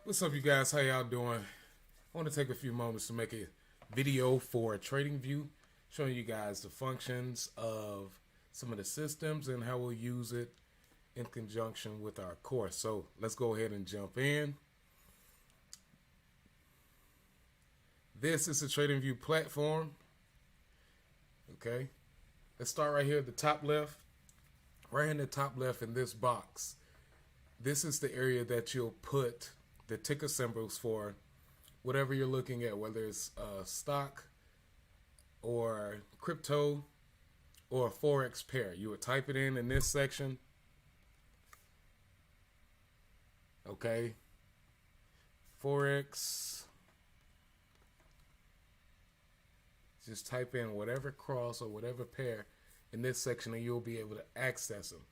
What's up, you guys? How y'all doing? I want to take a few moments to make a video for Tradingview, showing you guys the functions of some of the systems and how we'll use it in conjunction with our course. So let's go ahead and jump in. This is the Tradingview platform. Okay, let's start right here at the top left. Right in the top left in this box, this is the area that you'll put the ticker symbols for whatever you're looking at, whether it's stock or crypto or a forex pair. You would type it in this section. Okay, forex. Just type in whatever cross or whatever pair in this section, and you'll be able to access them.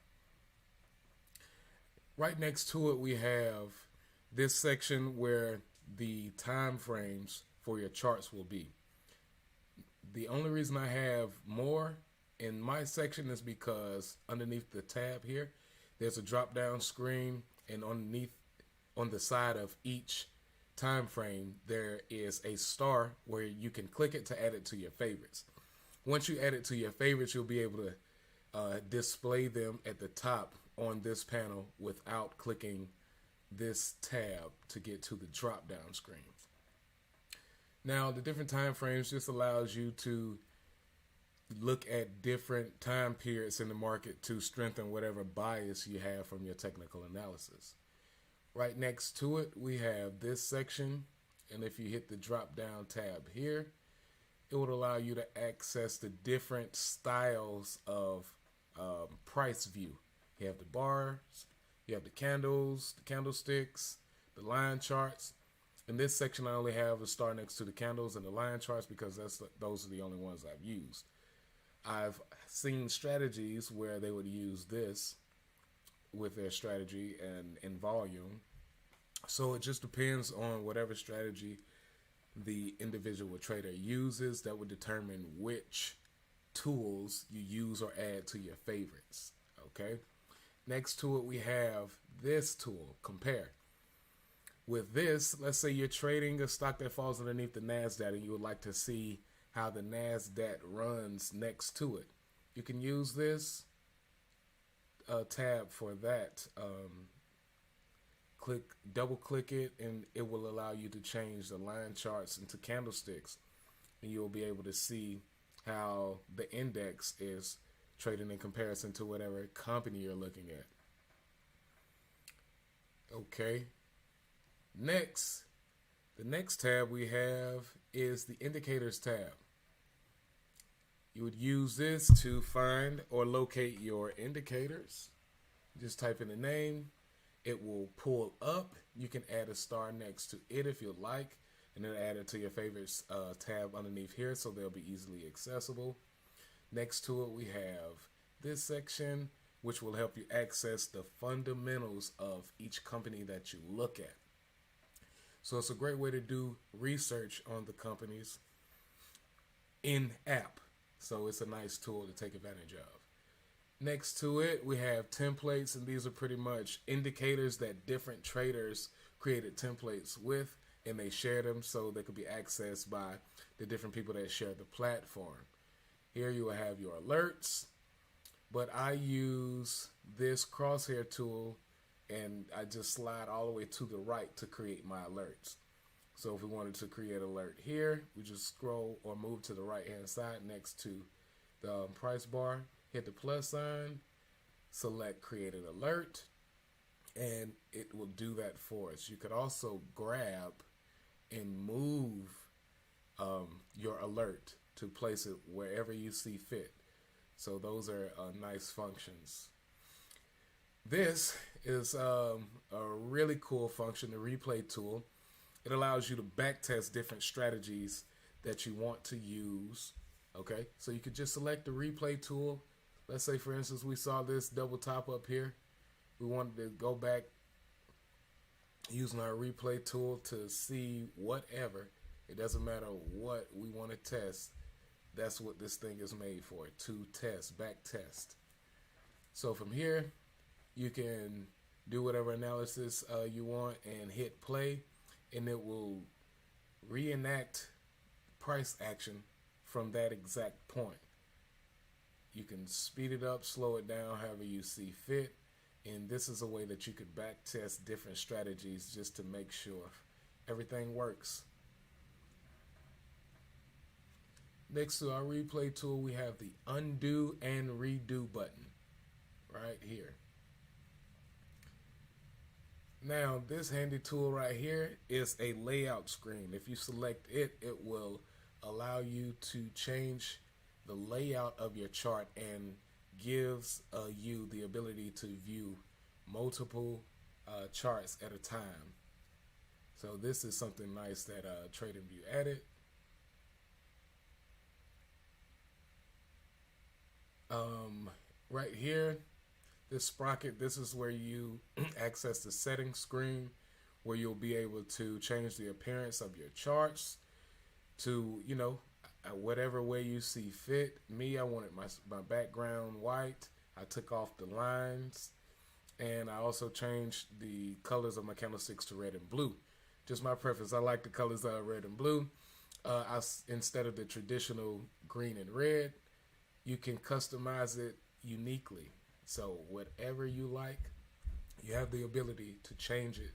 Right next to it, we have this section where the time frames for your charts will be. The only reason I have more in my section is because underneath the tab here, there's a drop down screen, and underneath on the side of each time frame there is a star where you can click it to add it to your favorites. Once you add it to your favorites, you'll be able to display them at the top on this panel without clicking this tab to get to the drop down screen. Now, the different time frames just allows you to look at different time periods in the market to strengthen whatever bias you have from your technical analysis. Right next to it, we have this section, and if you hit the drop down tab here, it would allow you to access the different styles of price view. You have the bars, you have the candles, the candlesticks, the line charts. In this section, I only have a star next to the candles and the line charts because those are the only ones I've used. I've seen strategies where they would use this with their strategy and in volume. So it just depends on whatever strategy the individual trader uses that would determine which tools you use or add to your favorites. Okay. Next to it, we have this tool, compare. With this, let's say you're trading a stock that falls underneath the NASDAQ and you would like to see how the NASDAQ runs next to it. You can use this tab for that. Double click it, and it will allow you to change the line charts into candlesticks, and you'll be able to see how the index is trading in comparison to whatever company you're looking at. Okay. Next, the next tab we have is the indicators tab. You would use this to find or locate your indicators. Just type in the name. It will pull up. You can add a star next to it if you'd like, and then add it to your favorites tab underneath here so they'll be easily accessible. Next to it, we have this section, which will help you access the fundamentals of each company that you look at. So it's a great way to do research on the companies in app. So it's a nice tool to take advantage of. Next to it, we have templates, and these are pretty much indicators that different traders created templates with, and they share them so they could be accessed by the different people that share the platform. Here you will have your alerts, but I use this crosshair tool, and I just slide all the way to the right to create my alerts. So if we wanted to create alert here, we just scroll or move to the right hand side next to the price bar, hit the plus sign, select create an alert, and it will do that for us. You could also grab and move your alert to place it wherever you see fit. So those are nice functions. This is a really cool function, the replay tool. It allows you to backtest different strategies that you want to use. Okay, so you could just select the replay tool. Let's say, for instance, we saw this double top up here. We wanted to go back using our replay tool to see whatever. It doesn't matter what we want to test. That's what this thing is made for, to test, back test. So from here, you can do whatever analysis you want, and hit play, and it will reenact price action from that exact point. You can speed it up, slow it down, however you see fit. And this is a way that you could back test different strategies just to make sure everything works. Next to our replay tool, we have the undo and redo button right here. Now, this handy tool right here is a layout screen. If you select it, it will allow you to change the layout of your chart and gives you the ability to view multiple charts at a time. So this is something nice that Tradingview added. Right here, this sprocket, this is where you access the settings screen, where you'll be able to change the appearance of your charts to, whatever way you see fit. Me, I wanted my background white. I took off the lines, and I also changed the colors of my candlesticks to red and blue. Just my preference. I like the colors red and blue. Instead of the traditional green and red, you can customize it uniquely. So whatever you like, you have the ability to change it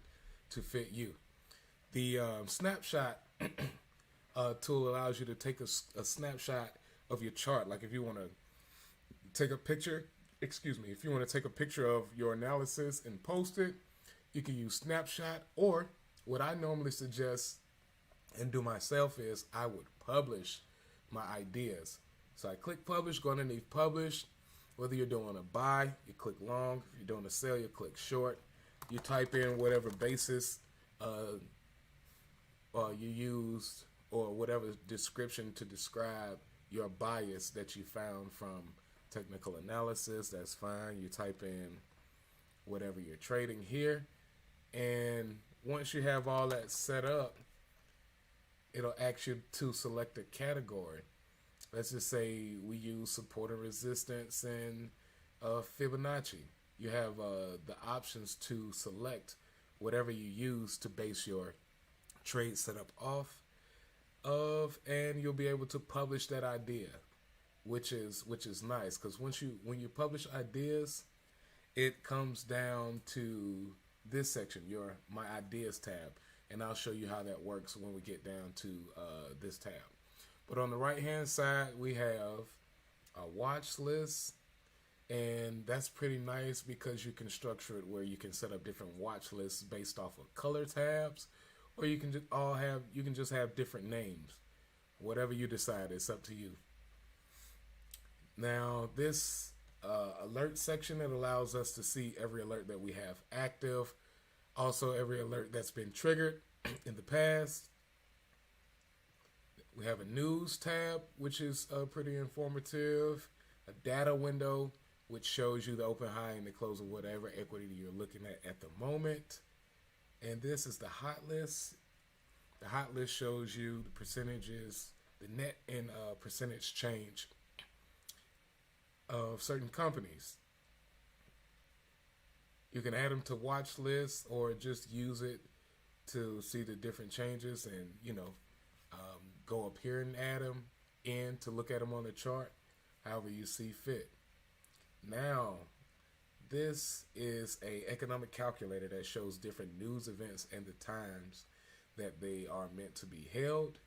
to fit you. The snapshot tool allows you to take a snapshot of your chart. Like if you want to take a picture, if you want to take a picture of your analysis and post it, you can use snapshot. Or what I normally suggest and do myself is I would publish my ideas. So I click publish, go underneath publish. Whether you're doing a buy, you click long. If you're doing a sell, you click short. You type in whatever basis you used, or whatever description to describe your bias that you found from technical analysis. That's fine. You type in whatever you're trading here. And once you have all that set up, it'll ask you to select a category. Let's just say we use support and resistance and Fibonacci. You have the options to select whatever you use to base your trade setup off of, and you'll be able to publish that idea, which is nice, because when you publish ideas, it comes down to this section, my ideas tab, and I'll show you how that works when we get down to this tab. But on the right hand side, we have a watch list, and that's pretty nice because you can structure it where you can set up different watch lists based off of color tabs, or you can just have different names. Whatever you decide, it's up to you. Now, this alert section, it allows us to see every alert that we have active, also every alert that's been triggered in the past. We have a news tab, which is pretty informative. A data window, which shows you the open, high, and the close of whatever equity you're looking at the moment. And this is the hot list. The hot list shows you the percentages, the net and percentage change of certain companies. You can add them to watch lists or just use it to see the different changes, and go up here and add them in to look at them on the chart, however you see fit. Now, this is a economic calculator that shows different news events and the times that they are meant to be held,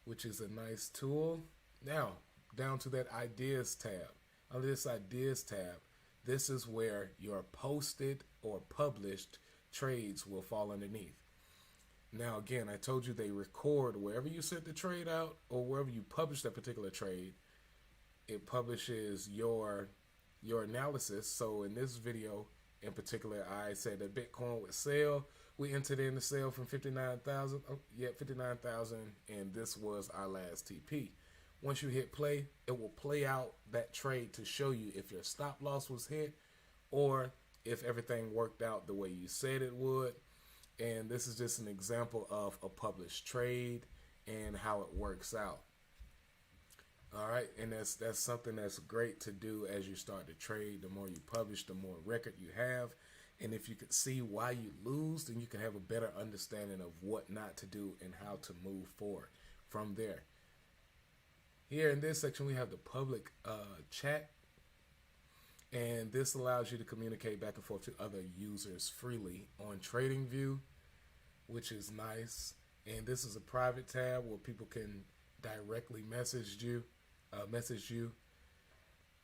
which is a nice tool. Now, down to that ideas tab. Under this ideas tab, this is where your posted or published trades will fall underneath. Now, again, I told you they record wherever you sent the trade out or wherever you publish that particular trade. It publishes your analysis. So in this video in particular, I said that Bitcoin would sell. We entered in the sale from 59,000. 59,000, and this was our last TP. Once you hit play, it will play out that trade to show you if your stop loss was hit or if everything worked out the way you said it would. And this is just an example of a published trade and how it works out. All right, and that's something that's great to do as you start to trade. The more you publish, the more record you have, And if you could see why you lose, then you can have a better understanding of what not to do and how to move forward from there. Here in this section, we have the public chat, and this allows you to communicate back and forth to other users freely on Tradingview, which is nice. And this is a private tab where people can directly message you.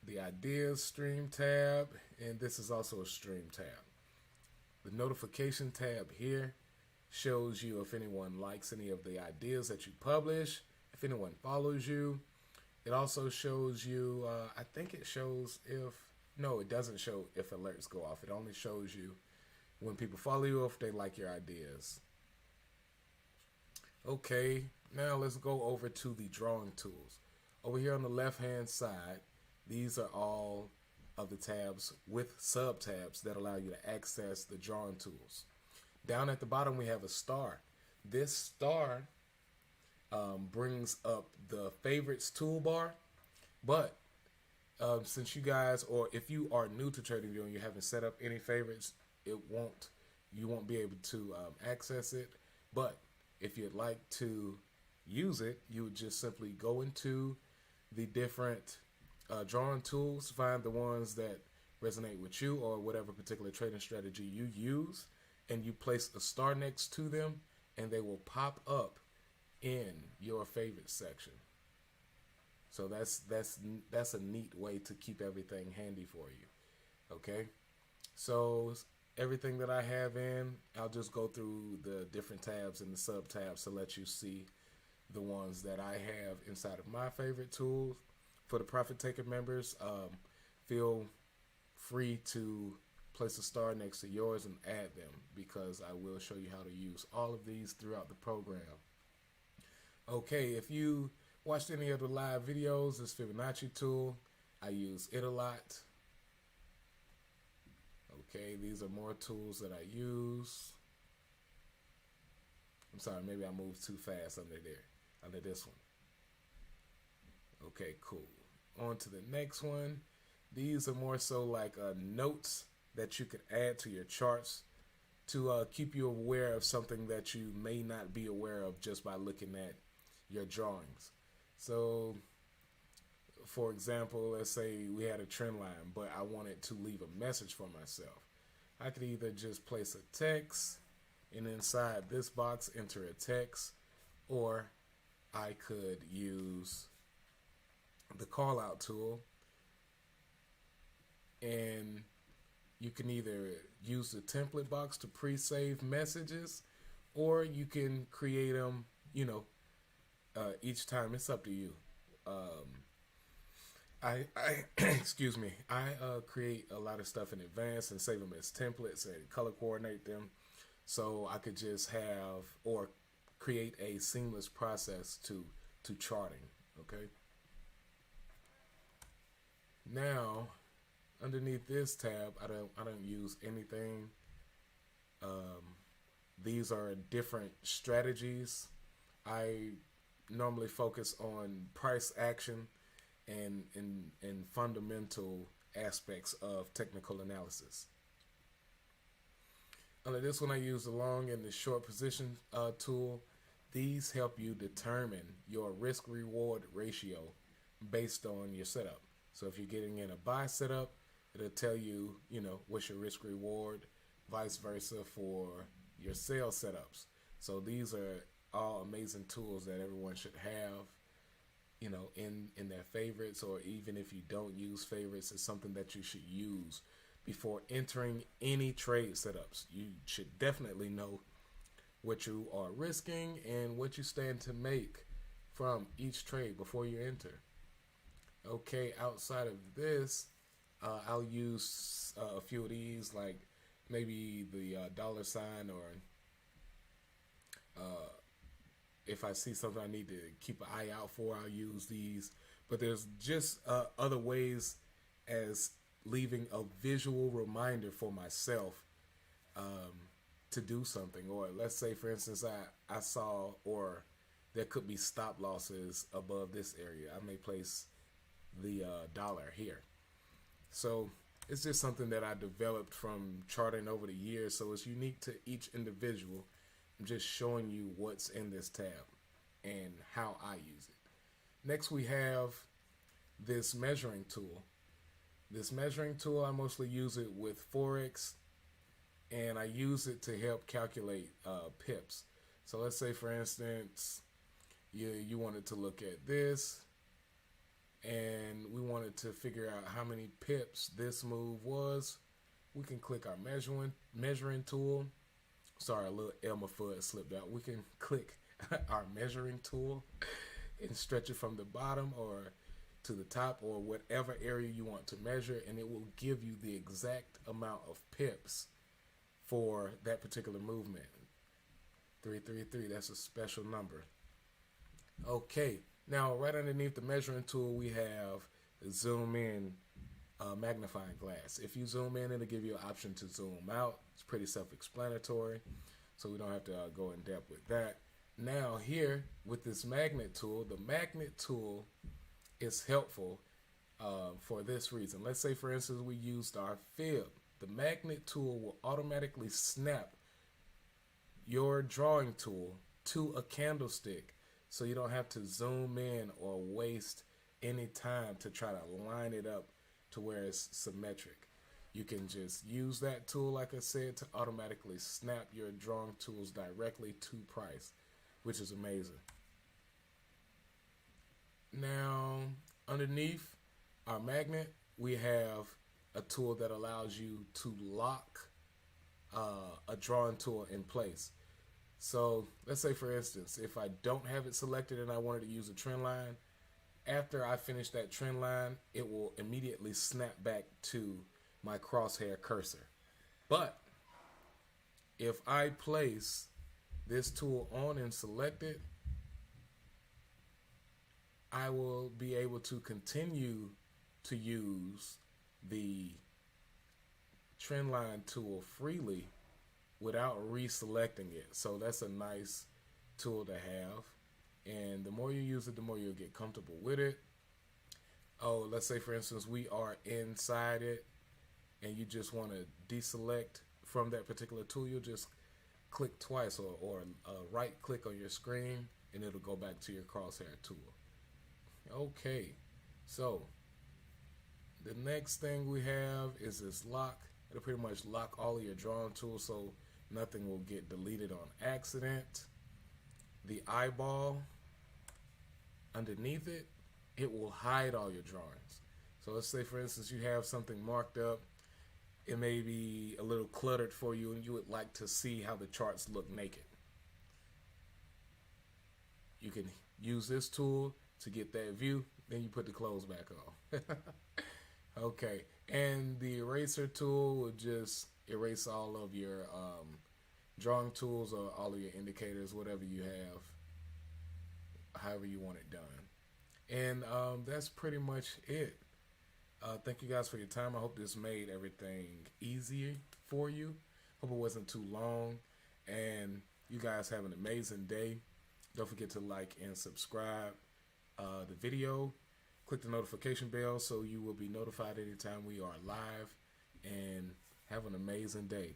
The ideas stream tab, and this is also a stream tab. The notification tab here shows you if anyone likes any of the ideas that you publish, if anyone follows you. It also shows you, I think it shows if, no, it doesn't show if alerts go off. It only shows you when people follow you, if they like your ideas. Okay, now let's go over to the drawing tools. Over here on the left hand side, these are all of the tabs with sub-tabs that allow you to access the drawing tools. Down at the bottom we have a star. This star brings up the favorites toolbar, but since you guys, or if you are new to Tradingview and you haven't set up any favorites, you won't be able to access it. But if you'd like to use it, you would just simply go into the different drawing tools, find the ones that resonate with you or whatever particular trading strategy you use, and you place a star next to them, and they will pop up in your favorite section. So that's a neat way to keep everything handy for you. Okay, so everything that I have in, I'll just go through the different tabs and the sub tabs to let you see the ones that I have inside of my favorite tools. For the Profit Taker members, feel free to place a star next to yours and add them, because I will show you how to use all of these throughout the program. Okay, if you watched any of the live videos, this Fibonacci tool, I use it a lot. Okay, these are more tools that I use. I'm sorry, maybe I moved too fast under this one. Okay, cool. On to the next one. These are more so like notes that you could add to your charts to keep you aware of something that you may not be aware of just by looking at your drawings. So, for example, let's say we had a trend line, but I wanted to leave a message for myself. I could either just place a text and inside this box enter a text, or I could use the call out tool, and you can either use the template box to pre-save messages, or you can create them, each time. It's up to you. I excuse me. I create a lot of stuff in advance and save them as templates and color coordinate them, so I could just have or create a seamless process to charting. Okay. Now, underneath this tab, I don't use anything. These are different strategies. I normally focus on price action and fundamental aspects of technical analysis. Under this one, I use the long and the short position tool. These help you determine your risk-reward ratio based on your setup. So if you're getting in a buy setup, it'll tell you, what's your risk reward, vice versa for your sell setups. So these are all amazing tools that everyone should have, in their favorites, or even if you don't use favorites, it's something that you should use before entering any trade setups. You should definitely know what you are risking and what you stand to make from each trade before you enter. Okay, outside of this, I'll use a few of these, like maybe the dollar sign, or if I see something I need to keep an eye out for, I'll use these. But there's just other ways, as leaving a visual reminder for myself to do something. Or let's say, for instance, I saw, or there could be stop losses above this area. I may place the dollar here. So It's just something that I developed from charting over the years, so it's unique to each individual. I'm just showing you what's in this tab and how I use it. Next, we have this measuring tool. This measuring tool, I mostly use it with Forex, and I use it to help calculate pips. So let's say, for instance, you wanted to look at this, and we wanted to figure out how many pips this move was. We can click our measuring tool. Sorry, a little Elmer Fudd slipped out. We can click our measuring tool and stretch it from the bottom or to the top or whatever area you want to measure, and it will give you the exact amount of pips for that particular movement. 333, that's a special number. Okay, now right underneath the measuring tool we have the zoom in magnifying glass. If you zoom in, it'll give you an option to zoom out. It's pretty self-explanatory, so we don't have to go in depth with that. Now here with this magnet tool, the magnet tool is helpful for this reason. Let's say, for instance, we used our fib. The magnet tool will automatically snap your drawing tool to a candlestick, so you don't have to zoom in or waste any time to try to line it up to where it's symmetric. You can just use that tool, like I said, to automatically snap your drawing tools directly to price, which is amazing. Now, underneath our magnet, we have a tool that allows you to lock a drawing tool in place. So let's say, for instance, if I don't have it selected and I wanted to use a trend line, after I finish that trend line, it will immediately snap back to my crosshair cursor. But if I place this tool on and select it, I will be able to continue to use the trend line tool freely without reselecting it. So that's a nice tool to have, and the more you use it, the more you'll get comfortable with it. Oh, let's say, for instance, we are inside it and you just want to deselect from that particular tool. You'll just click twice or right click on your screen and it'll go back to your crosshair tool. Okay, so the next thing we have is this lock. It'll pretty much lock all of your drawing tools so nothing will get deleted on accident. The eyeball, underneath it, it will hide all your drawings. So let's say, for instance, you have something marked up. It may be a little cluttered for you and you would like to see how the charts look naked. You can use this tool to get that view, then you put the clothes back on. Okay, and the eraser tool will just erase all of your drawing tools or all of your indicators, whatever you have, however you want it done. And that's pretty much it. Thank you guys for your time. I hope this made everything easier for you. Hope it wasn't too long. And you guys have an amazing day. Don't forget to like and subscribe the video. Click the notification bell so you will be notified anytime we are live. And have an amazing day.